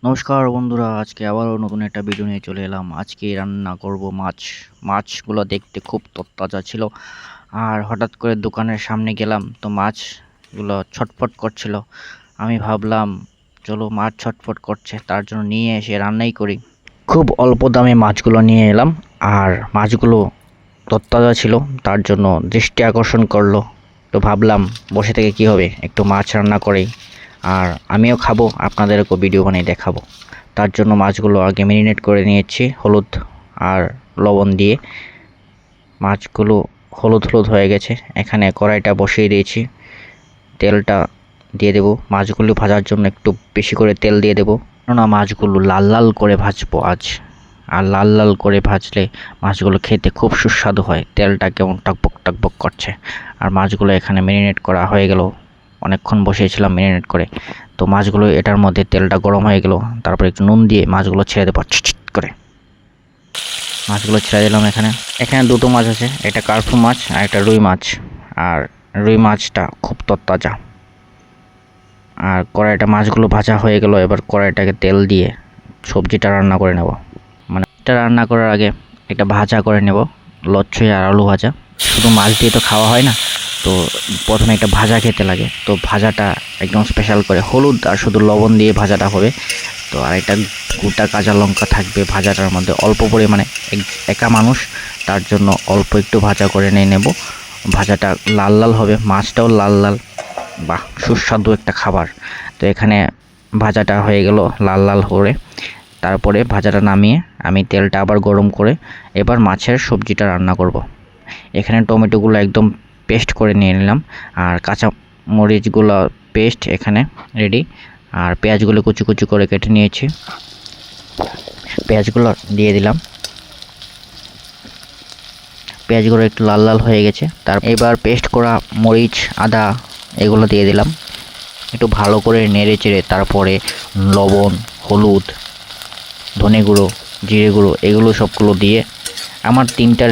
নমস্কার বন্ধুরা, আজকে আবারও নতুন একটা ভিডিও নিয়ে চলে এলাম। আজকে রান্না করব মাছ। মাছগুলো দেখতে খুব তরতাজা ছিল। আর হঠাৎ করে দোকানের সামনে গেলাম তো মাছগুলো ছটফট করছিল। আমি ভাবলাম চলো মাছ ছটফট করছে, তার জন্য নিয়ে এসে রান্নাই করি। খুব অল্প দামে মাছগুলো নিয়ে এলাম। আর মাছগুলো তরতাজা ছিল, তার জন্য দৃষ্টি আকর্ষণ করলো। তো ভাবলাম বসে থেকে কি হবে, একটু মাছ রান্না করি। আর আমিও খাবো, আপনাদেরকেও ভিডিও বানিয়ে দেখাবো। তার জন্য মাছগুলো আগে ম্যারিনেট করে নিয়েছি হলুদ আর লবণ দিয়ে। মাছগুলো হলুদ হলুদ হয়ে গেছে। এখানে কড়াইটা বসিয়ে দিয়েছি, তেলটা দিয়ে দেবো। মাছগুলো ভাজার জন্য একটু বেশি করে তেল দিয়ে দেবো, কেননা মাছগুলো লাল লাল করে ভাজবো আজ। আর লাল লাল করে ভাজলে মাছগুলো খেতে খুব সুস্বাদু হয়। তেলটা কেমন টকবক টকবক করছে। আর মাছগুলো এখানে ম্যারিনেট করা হয়ে গেল, অনেকক্ষণ বসিয়েছিলাম ম্যারিনেট করে। তো মাছগুলো এটার মধ্যে তেলটা গরম হয়ে গেল, তারপর একটু নুন দিয়ে মাছগুলো ছেড়ে দেবো চিট করে। মাছগুলো ছেড়ে দিলাম। এখানে এখানে দুটো মাছ আছে, একটা কার্পু মাছ আর একটা রুই মাছ। আর রুই মাছটা খুব তরতাজা। আর কড়াইটা মাছগুলো ভাজা হয়ে গেল, এবার কড়াইটাকে তেল দিয়ে সবজিটা রান্না করে নেব। মানে এটা রান্না করার আগে একটা ভাজা করে নেব, লচ্ছই আর আলু ভাজা। শুধু মাছ দিয়ে তো খাওয়া হয় না, তো প্রথমে একটা ভাজা খেতে লাগে। তো ভাজাটা একদম স্পেশাল করে হলুদ আর শুধু লবণ দিয়ে ভাজাটা হবে। তো আর একটা গোটা কাঁচা লঙ্কা থাকবে ভাজাটার মধ্যে অল্প পরিমাণে। একা মানুষ, তার জন্য অল্প একটু ভাজা করে নিয়ে নেব। ভাজাটা লাল লাল হবে, মাছটাও লাল লাল। বাহ, সুস্বাদু একটা খাবার। তো এখানে ভাজাটা হয়ে গেল লাল লাল করে। তারপরে ভাজাটা নামিয়ে আমি তেলটা আবার গরম করে এবার মাছের সবজিটা রান্না করব। এখানে টমেটোগুলো একদম পেস্ট করে নিয়ে নিলাম, আর কাঁচা মরিচগুলো পেস্ট এখানে রেডি। আর পেঁয়াজগুলো কুচি কুচি করে কেটে নিয়েছি, পেঁয়াজগুলো দিয়ে দিলাম। পেঁয়াজগুলো একটু লাল লাল হয়ে গেছে, তার এবার পেস্ট করা মরিচ আদা এগুলো দিয়ে দিলাম। একটু ভালো করে নেড়ে চেড়ে তারপরে লবণ, হলুদ, ধনে গুঁড়ো, জিরে গুঁড়ো এগুলো সবগুলো দিয়ে, আমার তিনটা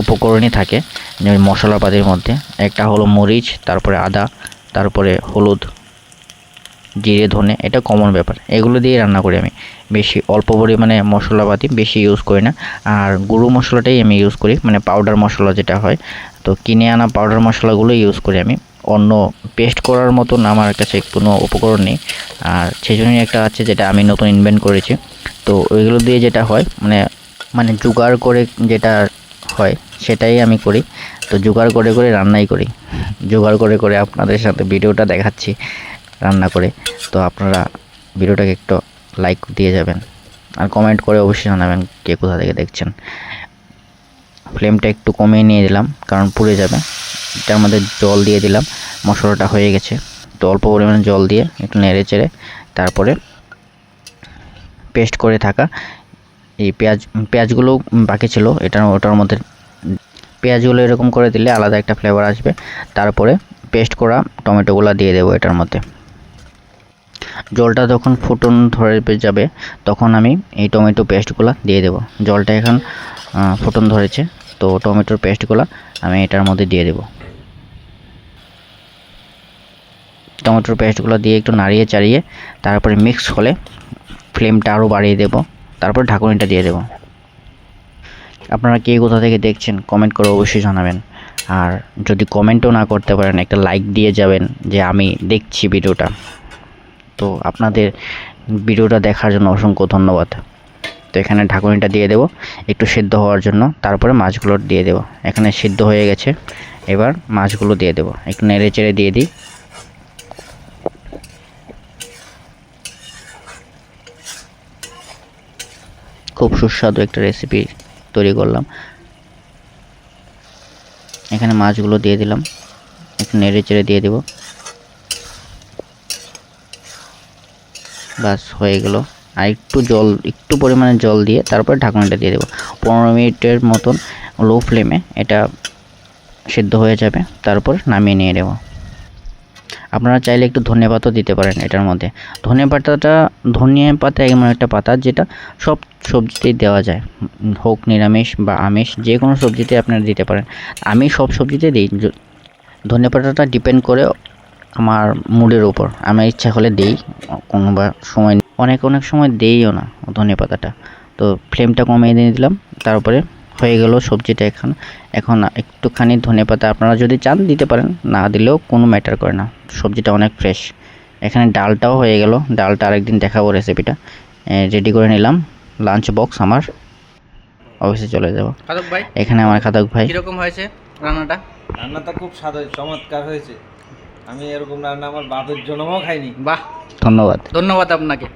উপকরণই থাকে মশলাপাতির মধ্যে। একটা হলো মরিচ, তারপরে আদা, তারপরে হলুদ, জিরে, ধনে, এটা কমন ব্যাপার। এগুলো দিয়ে রান্না করি আমি। বেশি অল্প পরিমাণে মশলাপাতি বেশি ইউজ করি না। আর গুঁড়ো মশলাটাই আমি ইউজ করি, মানে পাউডার মশলা যেটা হয়। তো কিনে আনা পাউডার মশলাগুলো ইউজ করি আমি। অন্য পেস্ট করার মতন আমার কাছে কোনো উপকরণ নেই। আর সেজন্যই একটা আছে যেটা আমি নতুন ইনভেন্ট করেছি। তো ওইগুলো দিয়ে যেটা হয়, মানে মানে জোগাড় করে যেটা হয় সেটাই আমি করি। তো জোগাড় করে করে রান্নাই করি, জোগাড় করে করে আপনাদের সাথে ভিডিওটা দেখাচ্ছি রান্না করে। তো আপনারা ভিডিওটাকে একটু লাইক দিয়ে যাবেন, আর কমেন্ট করে অবশ্যই জানাবেন কে কোথা থেকে দেখছেন। ফ্লেমটা একটু কমিয়ে নিয়ে দিলাম, কারণ পুড়ে যাবে। এটার মধ্যে জল দিয়ে দিলাম, মশলাটা হয়ে গেছে। তো অল্প পরিমাণে জল দিয়ে একটু নেড়ে চেড়ে তারপরে পেস্ট করে থাকা এই পেঁয়াজগুলো বাকি ছিল ওটার মধ্যে। পেঁয়াজগুলো এরকম করে দিলে আলাদা একটা ফ্লেভার আসবে। তারপরে পেস্ট করা টমেটোগুলো দিয়ে দেবো এটার মধ্যে। জলটা যখন ফুটন ধরে যাবে তখন আমি এই টমেটো পেস্টগুলো দিয়ে দেব। জলটা এখন ফুটন ধরেছে, তো টমেটোর পেস্টগুলো আমি এটার মধ্যে দিয়ে দেব। টমেটোর পেস্টগুলো দিয়ে একটু নাড়িয়ে চাড়িয়ে তারপরে মিক্স হলে ফ্লেমটা আরও বাড়িয়ে দেব, তারপর ঢাকনিটা দিয়ে দেব। আপনারা কে কোথা থেকে দেখছেন কমেন্ট করে অবশ্যই জানাবেন। আর যদি কমেন্টও না করতে পারেন একটা লাইক দিয়ে যাবেন যে আমি দেখছি ভিডিওটা। তো আপনাদের ভিডিওটা দেখার জন্য অসংখ্য ধন্যবাদ। তো এখানে ঢাকনিটা দিয়ে দেব একটু সিদ্ধ হওয়ার জন্য, তারপরে মাছগুলো দিয়ে দেব। এখানে সিদ্ধ হয়ে গেছে, এবার মাছগুলো দিয়ে দেব, একটু নেড়ে চেড়ে দিয়ে দিই। খুব সুস্বাদু একটা রেসিপি তৈরি করলাম। এখানে মাছগুলো দিয়ে দিলাম, একটু নেড়ে চেড়ে দিয়ে দেব। বাস হয়ে গেল। আর একটু পরিমাণে জল দিয়ে তারপর ঢাকনাটা দিয়ে দেবো। 15 মিনিটের মতন লো ফ্লেমে এটা সিদ্ধ হয়ে যাবে, তারপর নামিয়ে নিয়ে নেব। আপনারা চাইলে একটু ধনেপাতাও দিতে পারেন এটার মধ্যে। ধনিয়া পাতা এমন একটা পাতা যেটা সব সবজিতেই দেওয়া যায়, হোক নিরামিষ বা আমিষ, যে কোনো সবজিতে আপনারা দিতে পারেন। আমি সব সবজিতে দিই। ধনেপাতাটা ডিপেন্ড করে আমার মুডের উপর, আমার ইচ্ছা হলে দিই, কোনো বা সময় অনেক অনেক সময় দেইও না ধনে পাতাটা। তো ফ্লেমটা কমিয়ে দিয়ে দিলাম, তারপরে হয়ে গেল সবজিটা। এখন একটুখানি ধনে পাতা আপনারা যদি চান দিতে পারেন, না দিলেও কোনো ম্যাটার করে না, সবজিটা অনেক ফ্রেশ। এখানে ডালটাও হয়ে গেল, ডালটা আরেকদিন দেখাবো রেসিপিটা। রেডি করে নিলাম লাঞ্চ বক্স, আমার অফিসে চলে যাব। খাদক ভাই, এখানে আমার খাদক ভাই। কিরকম হয়েছে রান্নাটা? রান্নাটা খুব স্বাদ হয়েছে, চমৎকার হয়েছে। আমি এরকম রান্না আমার বাপের জন্মও খাইনি। বাহ, ধন্যবাদ। ধন্যবাদ আপনাকে।